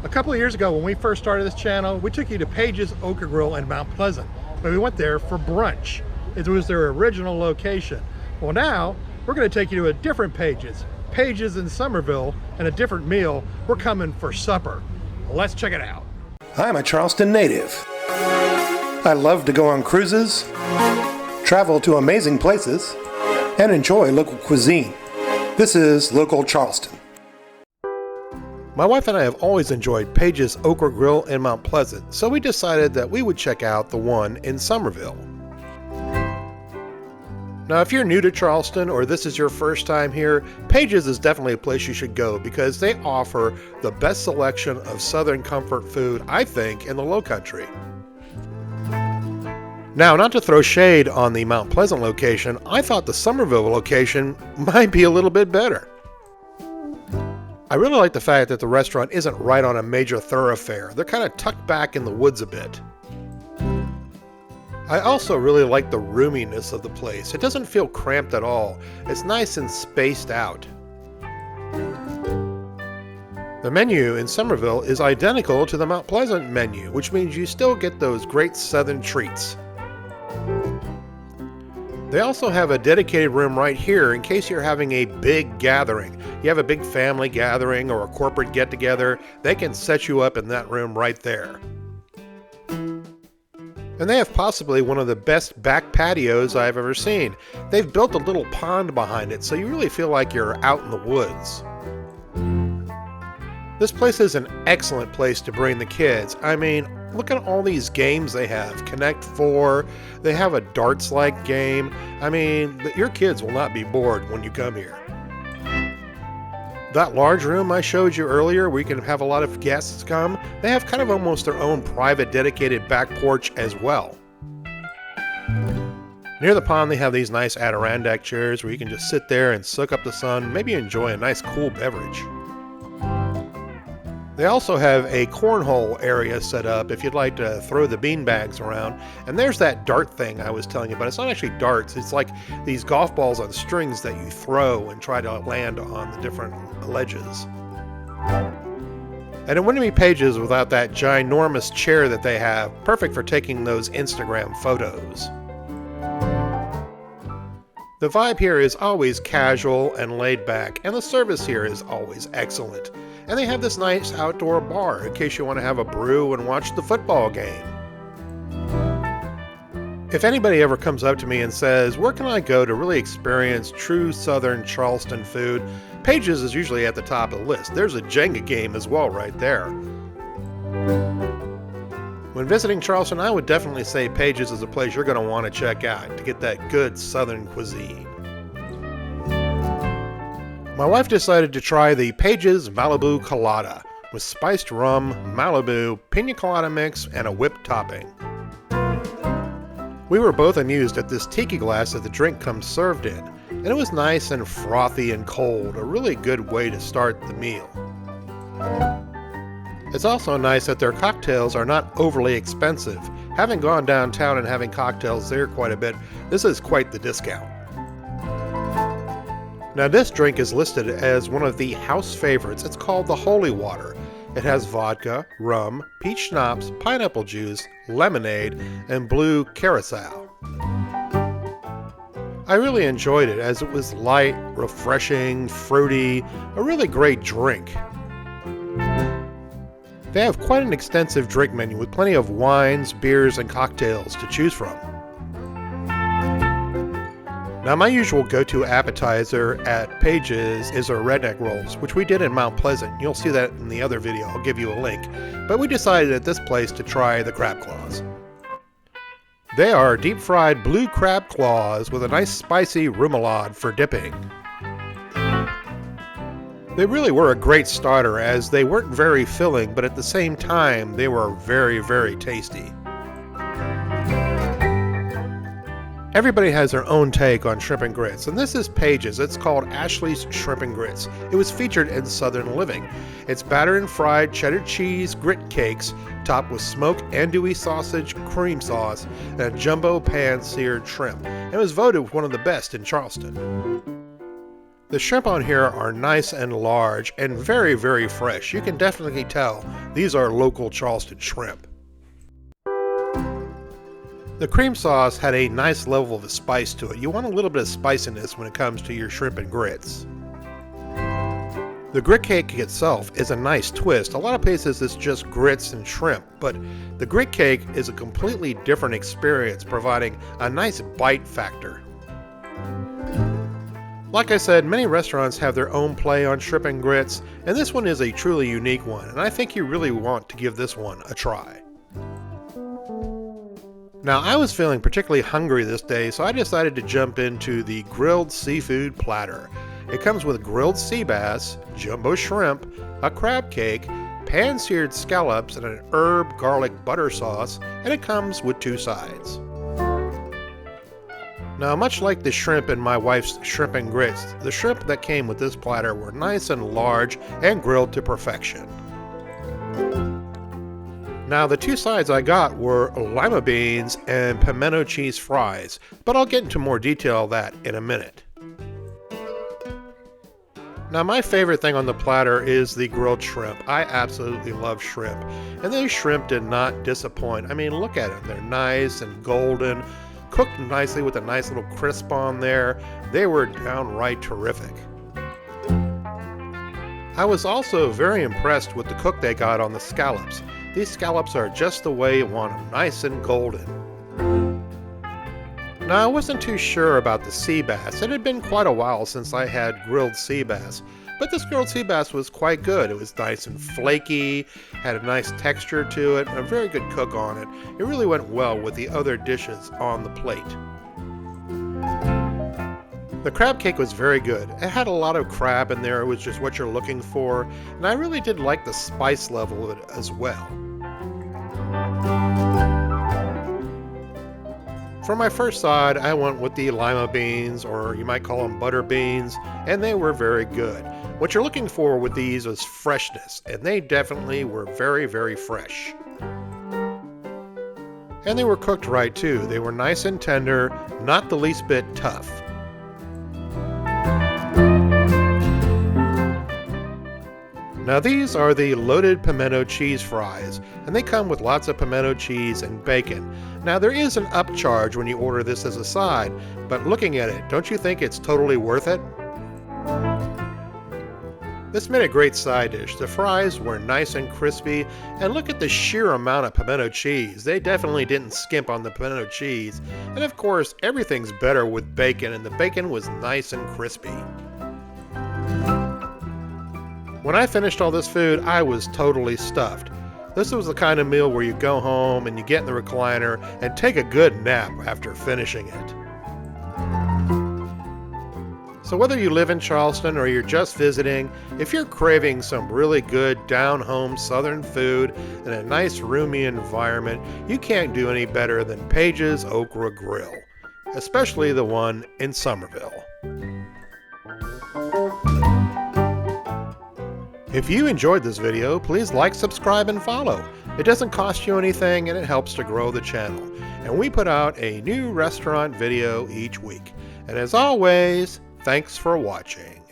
A couple of years ago when we first started this channel, we took you to Page's Okra Grill in Mount Pleasant, but we went there for brunch. It was their original location. Well, now we're going to take you to a different Page's in Summerville, and a different meal. We're coming for supper. Let's check it out. I'm a Charleston native. I love to go on cruises, travel to amazing places, and enjoy local cuisine. This is Local Charleston. My wife and I have always enjoyed Page's Okra Grill in Mount Pleasant, so we decided that we would check out the one in Summerville. Now, if you're new to Charleston or this is your first time here, Page's is definitely a place you should go because they offer the best selection of Southern comfort food, I think, in the Lowcountry. Now, not to throw shade on the Mount Pleasant location, I thought the Summerville location might be a little bit better. I really like the fact that the restaurant isn't right on a major thoroughfare. They're kind of tucked back in the woods a bit. I also really like the roominess of the place. It doesn't feel cramped at all. It's nice and spaced out. The menu in Summerville is identical to the Mount Pleasant menu, which means you still get those great Southern treats. They also have a dedicated room right here in case you're having a big gathering. You have a big family gathering or a corporate get-together, they can set you up in that room right there. And they have possibly one of the best back patios I've ever seen. They've built a little pond behind it, so you really feel like you're out in the woods. This place is an excellent place to bring the kids. I mean, look at all these games they have. Connect 4, they have a darts-like game. I mean, your kids will not be bored when you come here. That large room I showed you earlier where you can have a lot of guests come, they have kind of almost their own private dedicated back porch as well. Near the pond they have these nice Adirondack chairs where you can just sit there and soak up the sun, maybe enjoy a nice cool beverage. They also have a cornhole area set up if you'd like to throw the bean bags around. And there's that dart thing I was telling you about. It's not actually darts. It's like these golf balls on strings that you throw and try to land on the different ledges. And it wouldn't be Page's without that ginormous chair that they have, perfect for taking those Instagram photos. The vibe here is always casual and laid back, and the service here is always excellent. And they have this nice outdoor bar in case you want to have a brew and watch the football game. If anybody ever comes up to me and says, where can I go to really experience true Southern Charleston food? Page's is usually at the top of the list. There's a Jenga game as well right there. When visiting Charleston, I would definitely say Page's is a place you're going to want to check out to get that good Southern cuisine. My wife decided to try the Page's Malibu Colada with spiced rum, Malibu, pina colada mix, and a whipped topping. We were both amused at this tiki glass that the drink comes served in, and it was nice and frothy and cold, a really good way to start the meal. It's also nice that their cocktails are not overly expensive. Having gone downtown and having cocktails there quite a bit, this is quite the discount. Now this drink is listed as one of the house favorites. It's called the Holy Water. It has vodka, rum, peach schnapps, pineapple juice, lemonade, and blue curacao. I really enjoyed it as it was light, refreshing, fruity, a really great drink. They have quite an extensive drink menu with plenty of wines, beers, and cocktails to choose from. Now my usual go-to appetizer at Page's is our redneck rolls, which we did in Mount Pleasant. You'll see that in the other video, I'll give you a link. But we decided at this place to try the crab claws. They are deep-fried blue crab claws with a nice spicy remoulade for dipping. They really were a great starter as they weren't very filling, but at the same time they were very, very tasty. Everybody has their own take on shrimp and grits, and this is Page's. It's called Ashley's Shrimp and Grits. It was featured in Southern Living. It's battered and fried cheddar cheese grit cakes topped with smoked andouille sausage, cream sauce, and a jumbo pan-seared shrimp. It was voted one of the best in Charleston. The shrimp on here are nice and large and very, very fresh. You can definitely tell these are local Charleston shrimp. The cream sauce had a nice level of spice to it. You want a little bit of spiciness when it comes to your shrimp and grits. The grit cake itself is a nice twist. A lot of places it's just grits and shrimp, but the grit cake is a completely different experience, providing a nice bite factor. Like I said, many restaurants have their own play on shrimp and grits, and this one is a truly unique one, and I think you really want to give this one a try. Now, I was feeling particularly hungry this day, so I decided to jump into the grilled seafood platter. It comes with grilled sea bass, jumbo shrimp, a crab cake, pan-seared scallops, and an herb garlic butter sauce, and it comes with 2 sides. Now, much like the shrimp in my wife's shrimp and grits, the shrimp that came with this platter were nice and large and grilled to perfection. Now, the 2 sides I got were lima beans and pimento cheese fries, but I'll get into more detail of that in a minute. Now, my favorite thing on the platter is the grilled shrimp. I absolutely love shrimp, and these shrimp did not disappoint. I mean, look at them. They're nice and golden, cooked nicely with a nice little crisp on there. They were downright terrific. I was also very impressed with the cook they got on the scallops. These scallops are just the way you want them, nice and golden. Now, I wasn't too sure about the sea bass. It had been quite a while since I had grilled sea bass, but this grilled sea bass was quite good. It was nice and flaky, had a nice texture to it, and a very good cook on it. It really went well with the other dishes on the plate. The crab cake was very good. It had a lot of crab in there. It was just what you're looking for, and I really did like the spice level of it as well. For my first side, I went with the lima beans, or you might call them butter beans, and they were very good. What you're looking for with these is freshness, and they definitely were very, very fresh. And they were cooked right too. They were nice and tender, not the least bit tough. Now, these are the loaded pimento cheese fries, and they come with lots of pimento cheese and bacon. Now, there is an upcharge when you order this as a side, but looking at it, don't you think it's totally worth it? This made a great side dish. The fries were nice and crispy, and look at the sheer amount of pimento cheese. They definitely didn't skimp on the pimento cheese, and of course, everything's better with bacon, and the bacon was nice and crispy. When I finished all this food, I was totally stuffed. This was the kind of meal where you go home and you get in the recliner and take a good nap after finishing it. So whether you live in Charleston or you're just visiting, if you're craving some really good down-home southern food in a nice roomy environment, you can't do any better than Page's Okra Grill, especially the one in Summerville. If you enjoyed this video, please like, subscribe, and follow. It doesn't cost you anything and it helps to grow the channel. And we put out a new restaurant video each week. And as always, thanks for watching.